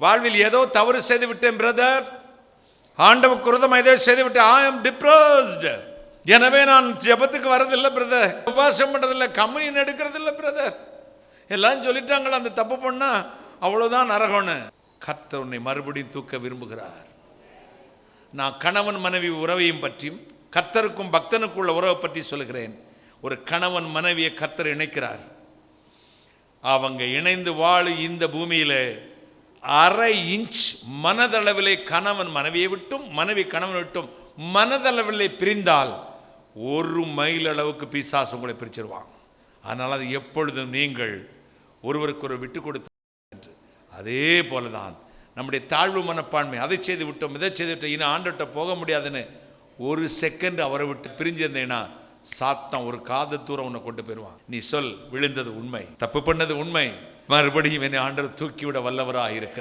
வாழ்வில் ஏதோ தவறு செய்து விட்டேன் பிரதர், ஆண்டவருக்கு விரோதமாக ஏதோ செய்து விட்டேன், ஐ அம் டிப்ரெஸ்ட், எனவே நான் ஜெபத்துக்கு வரதில்லை பிரதர், உபவாசம் பண்ணுறதில்லை, கம்யூனியன் எடுக்கிறதில்லை பிரதர், எல்லாம் சொல்லிட்டாங்களா அந்த தப்பு பண்ணா அவ்வளோதான் நரகம்னு. கர்த்தர் உன்னை மறுபடியும் தூக்க விரும்புகிறார். நான் கணவன் மனைவி உறவையும் பற்றியும் கர்த்தருக்கும் பக்தனுக்குள்ள உறவை பற்றி சொல்லுகிறேன். ஒரு கணவன் மனைவியை கர்த்தர் இணைக்கிறார். அவங்க இணைந்து வாழ இந்த பூமியில் அரை இன்ச் மனதளவிலே கணவன் மனைவியை விட்டும் மனைவி கணவன் விட்டும் மனதளவிலே பிரிந்தால் 1 மைல் அளவுக்கு பிசாசு உங்களை பிரிச்சிருவாங்க. அதனால் அது எப்பொழுதும் நீங்கள் ஒருவருக்கு ஒரு விட்டு கொடுத்து என்று. அதே போலதான் நம்முடைய தாழ்வு மனப்பான்மை, அதை செய்து விட்டோம் இதை செய்து விட்டோம் இன்னும் ஆண்டுகிட்ட போக முடியாதுன்னு 1 செகண்ட் அவரை விட்டு பிரிஞ்சிருந்தேன்னா சாத்தான் ஒரு காது தூரம் உன்னை கொண்டு போயிடுவான். நீ சொல், விழுந்தது உண்மை, தப்பு பண்ணது உண்மை, மறுபடியும் என்னை ஆண்டவர் தூக்கிவிட வல்லவராக இருக்கிறார்.